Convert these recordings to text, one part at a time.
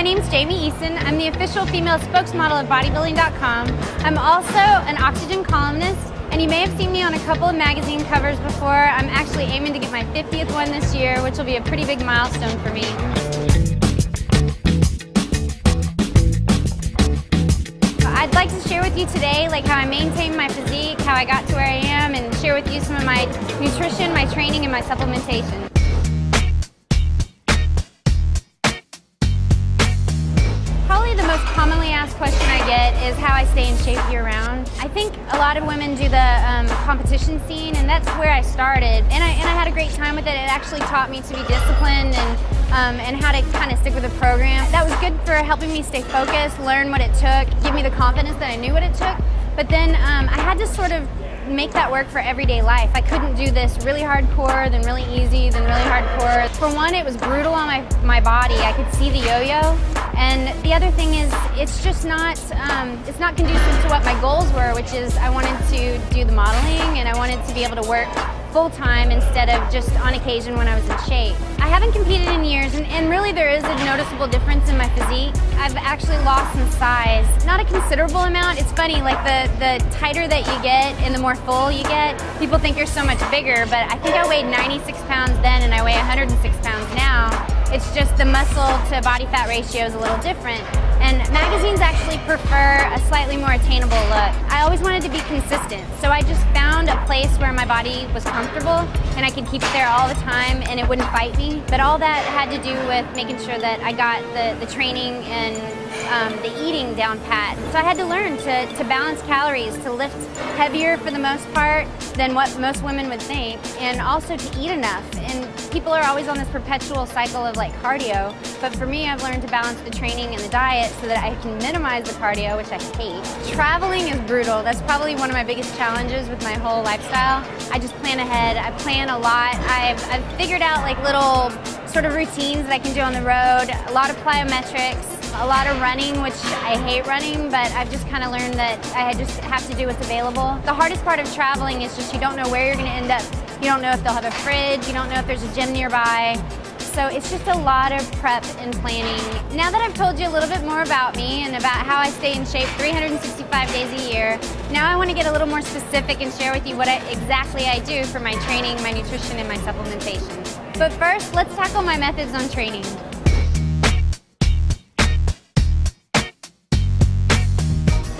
My name's Jamie Eason. I'm the official female spokesmodel of bodybuilding.com. I'm also an Oxygen columnist, and you may have seen me on a couple of magazine covers before. I'm actually aiming to get my 50th one this year, which will be a pretty big milestone for me. I'd like to share with you today how I maintained my physique, how I got to where I am, and share with you some of my nutrition, my training, and my supplementation. Probably the most commonly asked question I get is how I stay in shape year-round. I think a lot of women do the competition scene, and that's where I started. And I had a great time with it. It actually taught me to be disciplined and how to kind of stick with the program. That was good for helping me stay focused, learn what it took, give me the confidence that I knew what it took. But then I had to sort of make that work for everyday life. I couldn't do this really hardcore, then really easy, then really hardcore. For one, it was brutal on my body. I could see the yo-yo. And the other thing is, it's just not, it's not conducive to what my goals were, which is I wanted to do the modeling and I wanted to be able to work full-time instead of just on occasion when I was in shape. I haven't competed in years, and really there is a noticeable difference in my physique. I've actually lost some size. Not a considerable amount. It's funny, the tighter that you get and the more full you get, people think you're so much bigger, but I think I weighed 96 pounds then and I weigh 106 pounds now. It's just the muscle to body fat ratio is a little different. And magazines actually prefer a slightly more attainable look. I always wanted to be consistent, so I just found a place where my body was comfortable and I could keep it there all the time and it wouldn't fight me. But all that had to do with making sure that I got the training and the eating down pat. So I had to learn to balance calories, to lift heavier for the most part than what most women would think, and also to eat enough. And people are always on this perpetual cycle of cardio, but for me I've learned to balance the training and the diet so that I can minimize the cardio, which I hate. Traveling is brutal. That's probably one of my biggest challenges with my whole lifestyle. I just plan ahead. I plan a lot. I've figured out little sort of routines that I can do on the road, a lot of plyometrics, a lot of running, which I hate running, but I've just kind of learned that I just have to do what's available. The hardest part of traveling is just you don't know where you're going to end up. You don't know if they'll have a fridge, you don't know if there's a gym nearby. So it's just a lot of prep and planning. Now that I've told you a little bit more about me and about how I stay in shape 365 days a year, now I want to get a little more specific and share with you what exactly I do for my training, my nutrition, and my supplementation. But first, let's tackle my methods on training.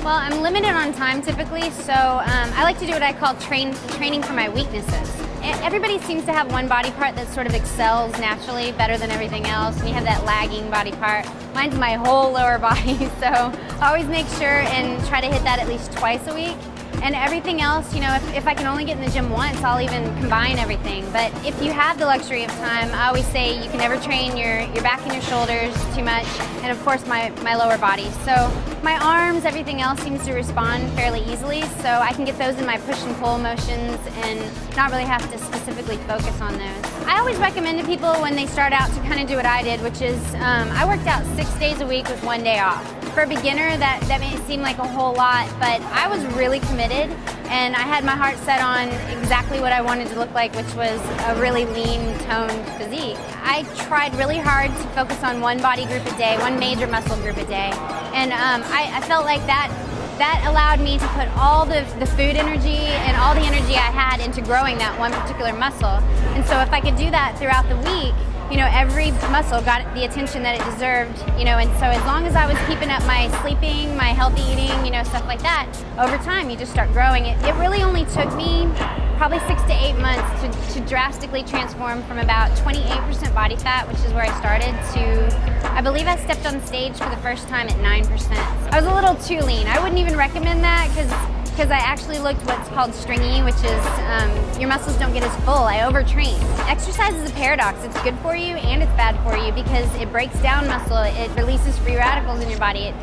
Well, I'm limited on time typically, so I like to do what I call training for my weaknesses. Everybody seems to have one body part that sort of excels naturally better than everything else, and you have that lagging body part. Mine's my whole lower body, so I always make sure and try to hit that at least twice a week. And everything else, if I can only get in the gym once, I'll even combine everything. But if you have the luxury of time, I always say you can never train your back and your shoulders too much, and of course my lower body. So my arms, everything else seems to respond fairly easily, so I can get those in my push and pull motions and not really have to specifically focus on those. I always recommend to people when they start out to kind of do what I did, which is I worked out 6 days a week with 1 day off. For a beginner, that may seem like a whole lot, but I was really committed and I had my heart set on exactly what I wanted to look like, which was a really lean, toned physique. I tried really hard to focus on one body group a day, one major muscle group a day, and I felt like that allowed me to put all the food energy and all the energy I had into growing that one particular muscle. And so if I could do that throughout the week, every muscle got the attention that it deserved, and so as long as I was keeping up my sleeping, my healthy eating, stuff like that, over time you just start growing. It really only took me probably 6 to 8 months to drastically transform from about 28% body fat, which is where I started, to, I believe I stepped on stage for the first time at 9%. I was a little too lean. I wouldn't even recommend that because I actually looked what's called stringy, which is your muscles don't get as full. I overtrain. Exercise is a paradox. It's good for you and it's bad for you because it breaks down muscle. It releases free radicals in your body.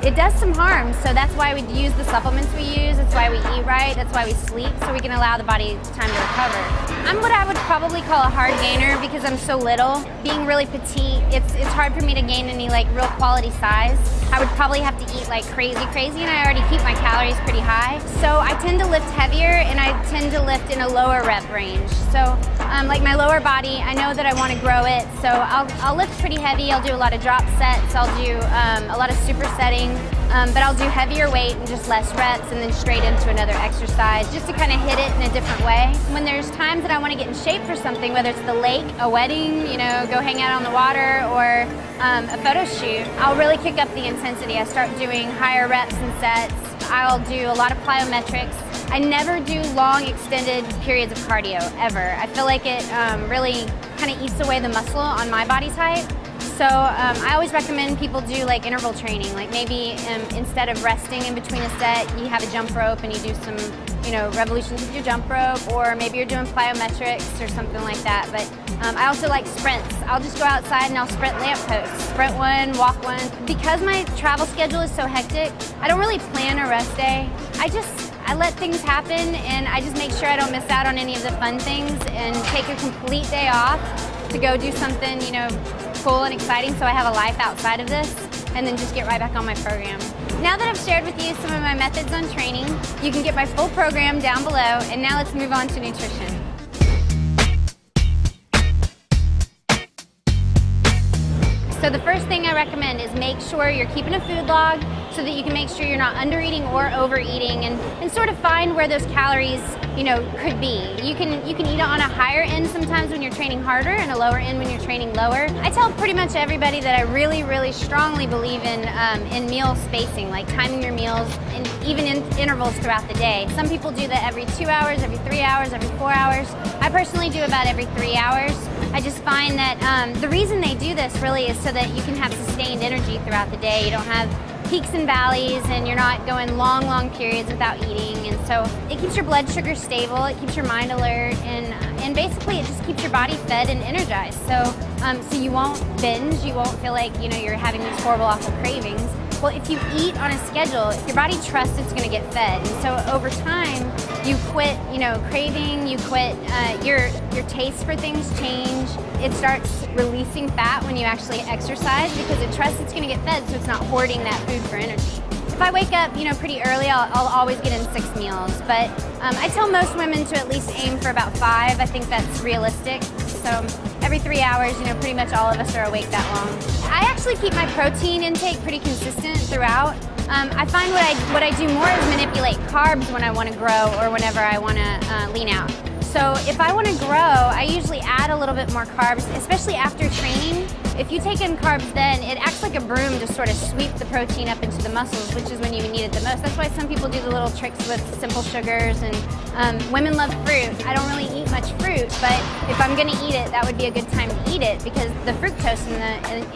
it does some harm. So that's why we use the supplements we use. That's why we eat right. That's why we sleep, so we can allow the body time to recover. I'm what I would probably call a hard gainer because I'm so little. Being really petite, it's hard for me to gain any like real quality size. I would probably have to eat like crazy, and I already keep my calories pretty high. So I tend to lift heavier, and I tend to lift in a lower rep range. So like my lower body, I know that I want to grow it, so I'll lift pretty heavy. I'll do a lot of drop sets. I'll do a lot of supersetting, but I'll do heavier weight and just less reps, and then straight into another exercise just to kind of hit it in a different way. When there's times that I want to get in shape for something, whether it's the lake, a wedding, you know, go hang out on the water, or a photo shoot, I'll really kick up the intensity. I start doing higher reps and sets. I'll do a lot of plyometrics. I never do long extended periods of cardio, ever. I feel like it really kind of eats away the muscle on my body type. So I always recommend people do like interval training, like maybe instead of resting in between a set, you have a jump rope and you do some, you know, revolutions with your jump rope, or maybe you're doing plyometrics or something like that. But I also like sprints. I'll just go outside and I'll sprint lampposts, sprint one, walk one. Because my travel schedule is so hectic, I don't really plan a rest day. I let things happen, and I just make sure I don't miss out on any of the fun things and take a complete day off to go do something, you know, cool and exciting, so I have a life outside of this, and then just get right back on my program. Now that I've shared with you some of my methods on training, you can get my full program down below, and now let's move on to nutrition. So the first thing I recommend is make sure you're keeping a food log so that you can make sure you're not under-eating or overeating, and sort of find where those calories, you know, could be. You can eat it on a higher end sometimes when you're training harder, and a lower end when you're training lower. I tell pretty much everybody that I really, really strongly believe in meal spacing, like timing your meals, and even in intervals throughout the day. Some people do that every 2 hours, every 3 hours, every 4 hours. I personally do about every 3 hours. I just find that the reason they do this really is so that you can have sustained energy throughout the day. You don't have peaks and valleys, and you're not going long periods without eating, and so it keeps your blood sugar stable, it keeps your mind alert, and basically it just keeps your body fed and energized. So so you won't binge, you won't feel like, you know, you're having these horrible, awful cravings. Well, if you eat on a schedule, your body trusts it's going to get fed, and so over time you quit, you know, craving, you quit, your taste for things change. It starts releasing fat when you actually exercise because it trusts it's going to get fed, so it's not hoarding that food for energy. If I wake up, you know, pretty early, I'll always get in 6 meals, but I tell most women to at least aim for about 5. I think that's realistic. So every 3 hours, you know, pretty much all of us are awake that long. I actually keep my protein intake pretty consistent throughout. I find what I do more is manipulate carbs when I want to grow or whenever I want to lean out. So if I want to grow, I usually add a little bit more carbs, especially after training. If you take in carbs then, it acts like a broom to sort of sweep the protein up into the muscles, which is when you need it the most. That's why some people do the little tricks with simple sugars, and women love fruit. I don't really eat much fruit, but if I'm going to eat it, that would be a good time to eat it because the fructose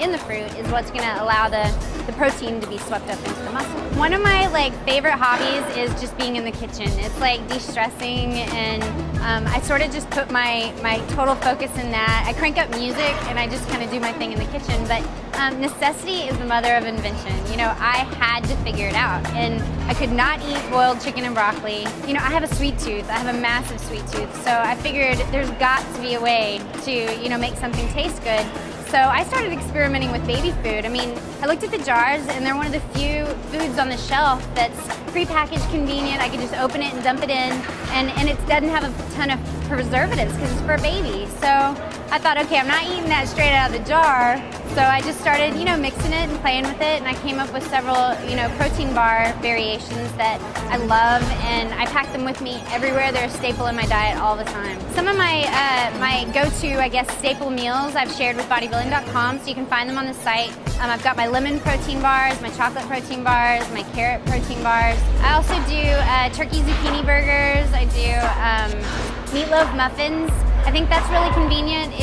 in the fruit is what's going to allow the protein to be swept up into the muscle. One of my favorite hobbies is just being in the kitchen. It's like de-stressing, and I sort of just put my total focus in that. I crank up music and I just kind of do my thing in the kitchen, but necessity is the mother of invention. You know, I had to figure it out, and I could not eat boiled chicken and broccoli. You know, I have a sweet tooth. I have a massive sweet tooth, so I figured there's got to be a way to, you know, make something taste good. So I started experimenting with baby food. I mean, I looked at the jars, and they're one of the few foods on the shelf that's prepackaged, convenient. I could just open it and dump it in, and it doesn't have a ton of preservatives because it's for a baby. So I thought, okay, I'm not eating that straight out of the jar. So I just started, you know, mixing it and playing with it, and I came up with several, you know, protein bar variations that I love, and I pack them with me everywhere. They're a staple in my diet all the time. Some of my my go-to, I guess, staple meals I've shared with bodybuilding.com, so you can find them on the site. I've got my lemon protein bars, my chocolate protein bars, my carrot protein bars. I also do turkey zucchini burgers. I do meatloaf muffins. I think that's really convenient.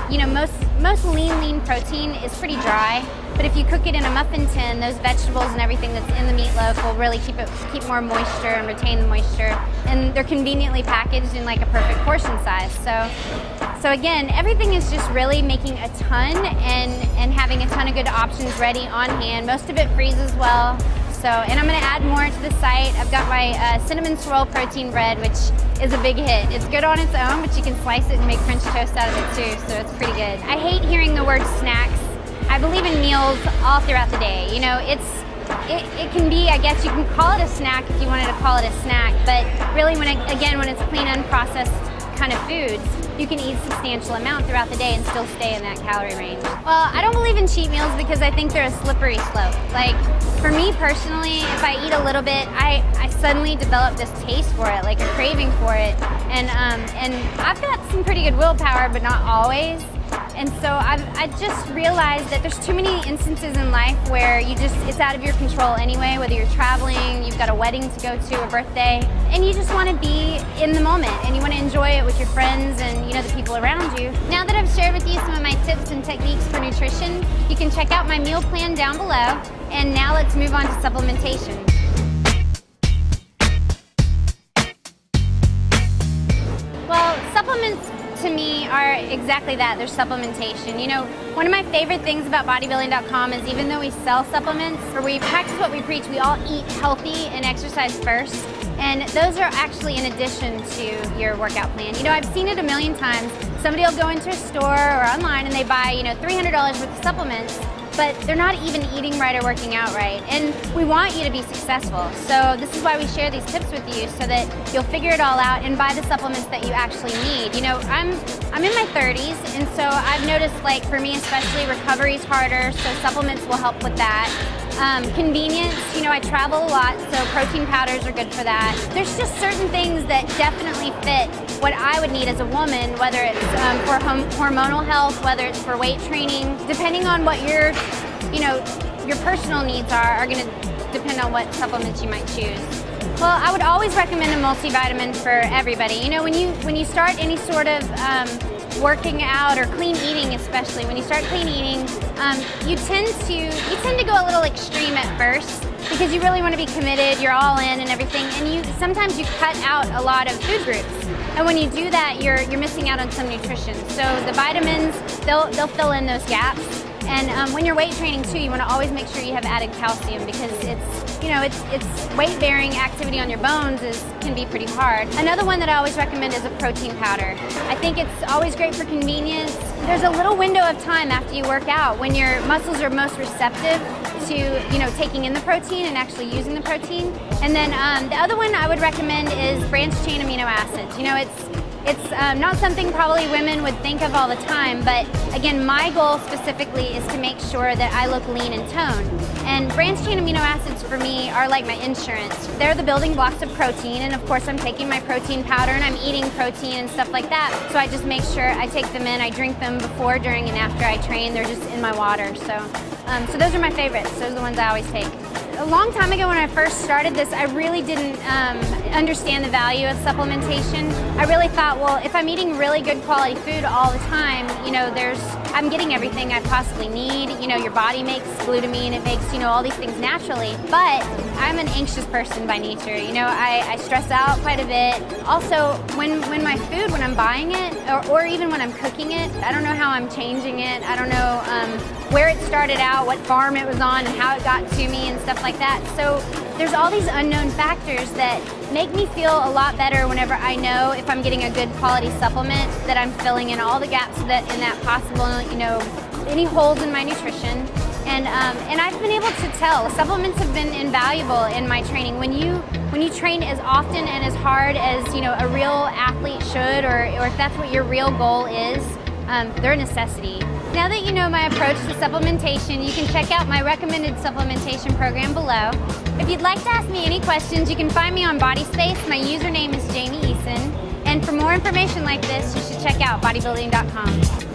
You know, most lean protein is pretty dry, but if you cook it in a muffin tin, those vegetables and everything that's in the meatloaf will really keep more moisture and retain the moisture. And they're conveniently packaged in like a perfect portion size. So again, everything is just really making a ton and having a ton of good options ready on hand. Most of it freezes well. So, and I'm gonna add more to the site. I've got my cinnamon swirl protein bread, which is a big hit. It's good on its own, but you can slice it and make French toast out of it too, so it's pretty good. I hate hearing the word snacks. I believe in meals all throughout the day. You know, it can be, I guess you can call it a snack if you wanted to call it a snack, but really when it's clean, unprocessed kind of foods, you can eat a substantial amount throughout the day and still stay in that calorie range. Well, I don't believe in cheat meals because I think they're a slippery slope. Like, for me personally, if I eat a little bit, I suddenly develop this taste for it, like a craving for it. And I've got some pretty good willpower, but not always. And so I just realized that there's too many instances in life where it's out of your control anyway, whether you're traveling, you've got a wedding to go to, a birthday, and you just want to be in the moment and you want to enjoy it with your friends and, you know, the people around you. Now that I've shared with you some of my tips and techniques for nutrition, you can check out my meal plan down below. And now let's move on to supplementation. Well, supplements to me are exactly that. They're supplementation. You know, one of my favorite things about bodybuilding.com is even though we sell supplements, or we practice what we preach, we all eat healthy and exercise first. And those are actually in addition to your workout plan. You know, I've seen it a million times. Somebody will go into a store or online and they buy, you know, $300 worth of supplements, but they're not even eating right or working out right. And we want you to be successful. So this is why we share these tips with you, so that you'll figure it all out and buy the supplements that you actually need. You know, I'm in my 30s, and so I've noticed, like, for me especially, recovery is harder, so supplements will help with that. Convenience, you know, I travel a lot, so protein powders are good for that. There's just certain things that definitely fit what I would need as a woman, whether it's for hormonal health, whether it's for weight training, depending on what your personal needs are going to depend on what supplements you might choose. Well, I would always recommend a multivitamin for everybody. You know, when you start any sort of working out or clean eating, especially when you start clean eating, you tend to go a little extreme at first because you really want to be committed, you're all in and everything, and sometimes you cut out a lot of food groups. And when you do that, you're missing out on some nutrition. So the vitamins, they'll fill in those gaps. And when you're weight training too, you want to always make sure you have added calcium, because it's weight-bearing activity on your bones can be pretty hard. Another one that I always recommend is a protein powder. I think it's always great for convenience. There's a little window of time after you work out when your muscles are most receptive to, you know, taking in the protein and actually using the protein. And then the other one I would recommend is branched chain amino acids. You know, it's not something probably women would think of all the time, but again, my goal specifically is to make sure that I look lean and toned. And branched chain amino acids for me are like my insurance. They're the building blocks of protein, and of course I'm taking my protein powder and I'm eating protein and stuff like that. So I just make sure I take them in, I drink them before, during, and after I train. They're just in my water. So those are my favorites. Those are the ones I always take. A long time ago when I first started this, I really didn't understand the value of supplementation. I really thought, well, if I'm eating really good quality food all the time, you know, I'm getting everything I possibly need. You know, your body makes glutamine, it makes, you know, all these things naturally. But I'm an anxious person by nature. You know, I stress out quite a bit. Also, when I'm buying it, or even when I'm cooking it, I don't know how I'm changing it. I don't know where it started out, what farm it was on, and how it got to me and stuff like that. So there's all these unknown factors that make me feel a lot better whenever I know if I'm getting a good quality supplement, that I'm filling in all the gaps in that possible, you know, any holes in my nutrition. And I've been able to tell. Supplements have been invaluable in my training. When you train as often and as hard as, you know, a real athlete should, or if that's what your real goal is, they're a necessity. Now that you know my approach to supplementation, you can check out my recommended supplementation program below. If you'd like to ask me any questions, you can find me on BodySpace. My username is Jamie Eason. And for more information like this, you should check out bodybuilding.com.